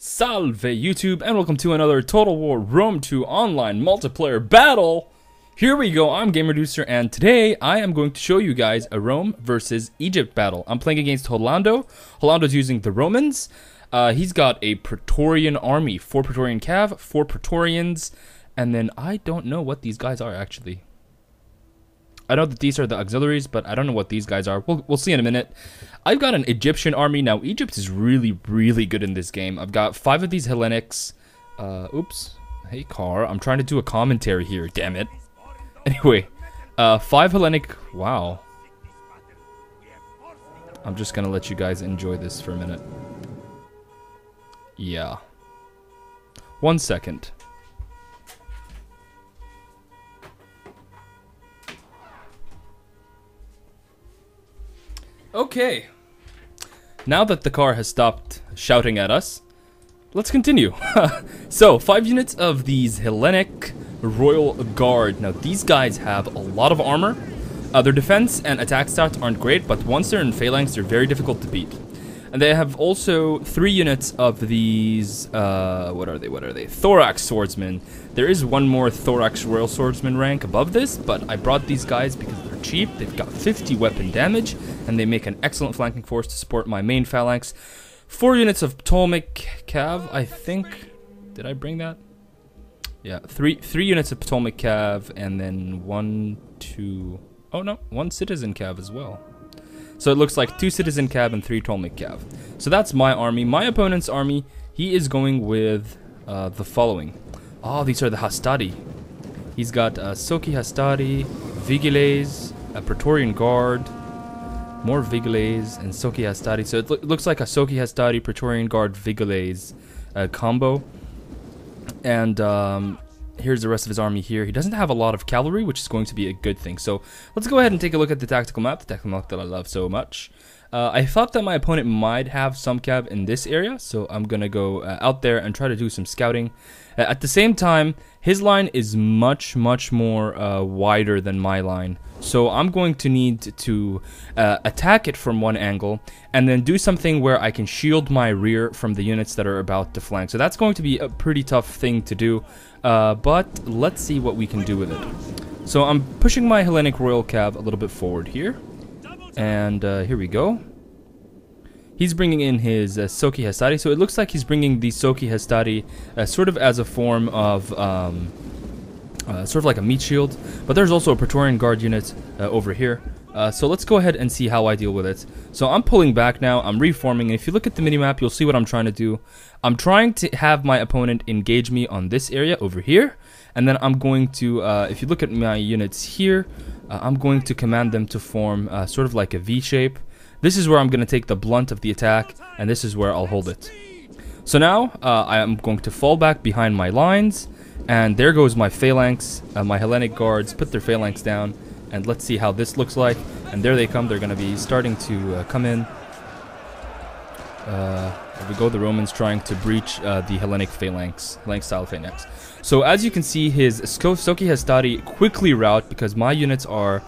Salve YouTube, and welcome to another Total War Rome 2 online multiplayer battle. Here we go, I'm GamerDucer, and today I am going to show you guys a Rome versus Egypt battle. I'm playing against Holando. Holando's using the Romans. He's got a Praetorian army, 4 Praetorian Cav, 4 Praetorians, and then I don't know what these guys are actually. I know that these are the auxiliaries, but I don't know what these guys are. We'll see in a minute. I've got an Egyptian army. Now, Egypt is really good in this game. I've got 5 of these Hellenics. Oops. Hey, car. I'm trying to do a commentary here. Damn it. Anyway, 5 Hellenic. Wow. I'm just going to let you guys enjoy this for a minute. Yeah. 1 second. Okay, now that the car has stopped shouting at us, let's continue. So, 5 units of these Hellenic Royal Guard. Now, these guys have a lot of armor. Their defense and attack stats aren't great, but once they're in phalanx, they're very difficult to beat. And they have also 3 units of these, what are they? Thorax Swordsmen. There is one more Thorax Royal Swordsman rank above this, but I brought these guys because they're cheap. They've got 50 weapon damage, and they make an excellent flanking force to support my main phalanx. 4 units of Ptolemaic Cav, I think. Did I bring that? Yeah, 3 units of Ptolemaic Cav, and then 1 Citizen Cav as well. So it looks like 2 Citizen Cav and 3 Ptolemaic Cav. So that's my army. My opponent's army, he is going with the following. Oh, these are the Hastati. He's got Soki Hastati, Vigiles, a Praetorian Guard, more Vigiles, and Soki Hastati. So it looks like a Soki Hastati, Praetorian Guard, Vigiles combo. And here's the rest of his army here. He doesn't have a lot of cavalry, which is going to be a good thing. So let's go ahead and take a look at the tactical map that I love so much. I thought that my opponent might have some cav in this area, so I'm going to go out there and try to do some scouting. At the same time, his line is much more wider than my line. So I'm going to need to attack it from one angle and then do something where I can shield my rear from the units that are about to flank. So that's going to be a pretty tough thing to do, but let's see what we can do with it. So I'm pushing my Hellenic Royal Cav a little bit forward here. And here we go. He's bringing in his Soki Hastati. So it looks like he's bringing the Soki Hastati sort of as a form of sort of like a meat shield. But there's also a Praetorian Guard unit over here. So let's go ahead and see how I deal with it. So I'm pulling back now. I'm reforming. And if you look at the minimap, you'll see what I'm trying to do. I'm trying to have my opponent engage me on this area over here. And then I'm going to, if you look at my units here, I'm going to command them to form sort of like a V shape. This is where I'm going to take the blunt of the attack, and this is where I'll hold it. So now, I am going to fall back behind my lines, and there goes my phalanx. My Hellenic guards put their phalanx down, and let's see how this looks like. And there they come. They're going to be starting to come in. There we go, the Romans trying to breach the Hellenic phalanx, style phalanx. So as you can see, his Soki Hastati quickly rout because my units are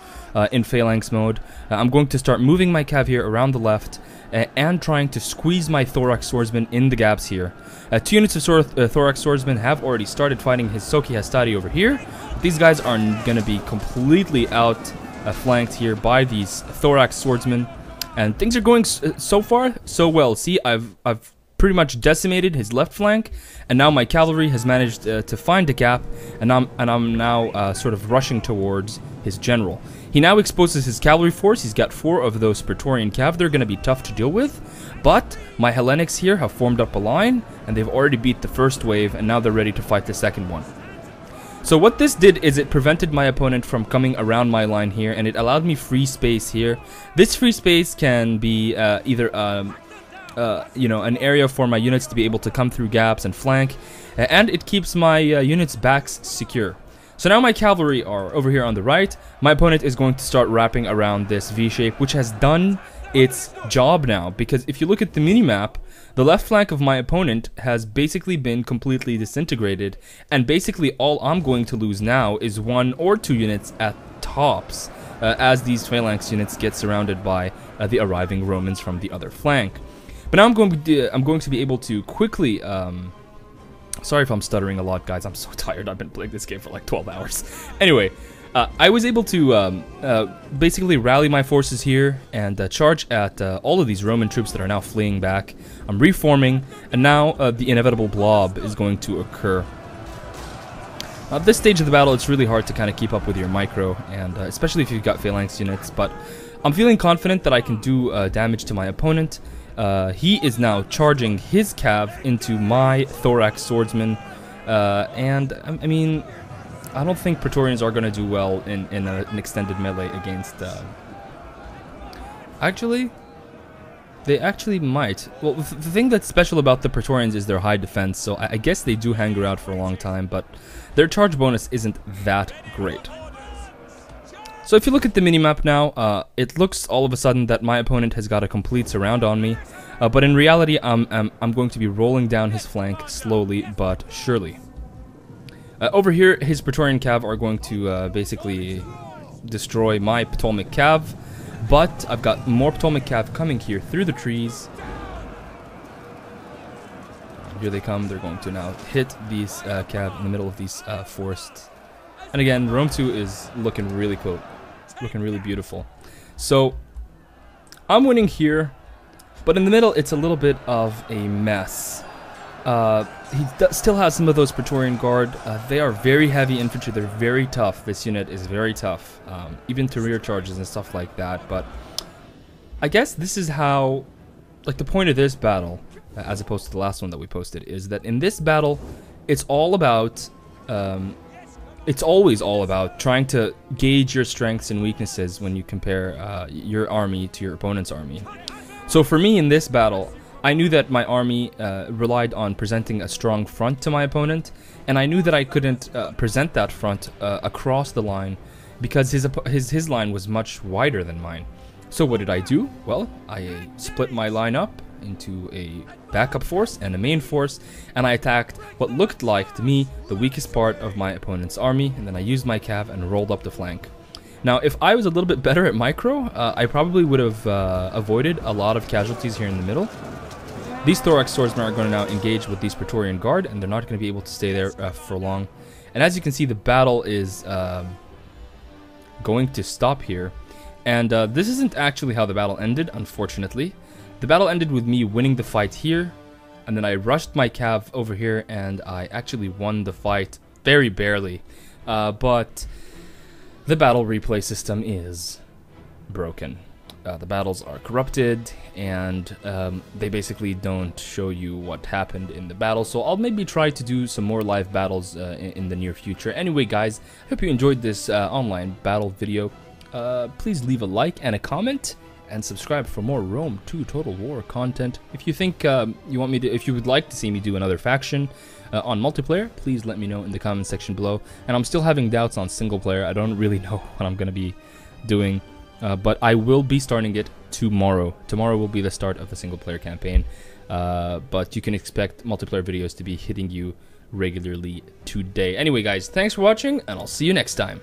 in phalanx mode. I'm going to start moving my cav here around the left and trying to squeeze my Thorax Swordsman in the gaps here. 2 units of Thorax Swordsman have already started fighting his Soki Hastati over here. These guys are going to be completely out flanked here by these Thorax Swordsmen. And things are going so far so well. See, I've pretty much decimated his left flank, and now my cavalry has managed to find a gap, and I'm now sort of rushing towards his general. He now exposes his cavalry force. He's got 4 of those Praetorian Cav. They're going to be tough to deal with, but my Hellenics here have formed up a line, and they've already beat the first wave, and now they're ready to fight the second one. So what this did is it prevented my opponent from coming around my line here, and it allowed me free space here. This free space can be either you know, an area for my units to be able to come through gaps and flank, and it keeps my units' backs secure. So now my cavalry are over here on the right. My opponent is going to start wrapping around this V shape, which has done its job now, because if you look at the minimap, the left flank of my opponent has basically been completely disintegrated, and basically all I'm going to lose now is 1 or 2 units at tops, as these phalanx units get surrounded by the arriving Romans from the other flank. But now I'm going to be able to quickly. Sorry if I'm stuttering a lot, guys. I'm so tired. I've been playing this game for like 12 hours. Anyway, I was able to basically rally my forces here and charge at all of these Roman troops that are now fleeing back. I'm reforming, and now the inevitable blob is going to occur. At this stage of the battle, it's really hard to kind of keep up with your micro, and especially if you've got phalanx units, but I'm feeling confident that I can do damage to my opponent. He is now charging his cav into my thorax swordsman, and I mean, I don't think Praetorians are going to do well in an extended melee against... Actually, they actually might. Well, the thing that's special about the Praetorians is their high defense, so I guess they do hang around for a long time, but their charge bonus isn't that great. So if you look at the minimap now, it looks all of a sudden that my opponent has got a complete surround on me, but in reality, I'm going to be rolling down his flank slowly but surely. Over here, his Praetorian cav are going to basically destroy my Ptolemaic cav, but I've got more Ptolemaic cav coming here through the trees. Here they come. They're going to now hit these cav in the middle of these forests. And again, Rome 2 is looking really cool, looking really beautiful. So I'm winning here, but in the middle, it's a little bit of a mess. He still has some of those Praetorian Guard. They are very heavy infantry. They're very tough. This unit is very tough, even to rear charges and stuff like that. But I guess this is how, like, the point of this battle, as opposed to the last one that we posted, is that in this battle, it's all about, it's always all about trying to gauge your strengths and weaknesses when you compare your army to your opponent's army. So for me in this battle, I knew that my army relied on presenting a strong front to my opponent, and I knew that I couldn't present that front across the line because his line was much wider than mine. So what did I do? Well, I split my line up into a backup force and a main force, and I attacked what looked like to me the weakest part of my opponent's army, and then I used my cav and rolled up the flank. Now, if I was a little bit better at micro, I probably would have avoided a lot of casualties here in the middle. These thorax swordsmen are going to now engage with these Praetorian Guard, and they're not going to be able to stay there for long. And as you can see, the battle is going to stop here. And this isn't actually how the battle ended, unfortunately. The battle ended with me winning the fight here, and then I rushed my cav over here, and I actually won the fight very barely. But the battle replay system is broken. The battles are corrupted, and they basically don't show you what happened in the battle. So I'll maybe try to do some more live battles in the near future. Anyway, guys, I hope you enjoyed this online battle video. Please leave a like and a comment, and subscribe for more Rome 2 Total War content. If you think if you would like to see me do another faction on multiplayer, please let me know in the comment section below. And I'm still having doubts on single player. I don't really know what I'm going to be doing. But I will be starting it tomorrow. Tomorrow will be the start of the single-player campaign. But you can expect multiplayer videos to be hitting you regularly today. Anyway, guys, thanks for watching, and I'll see you next time.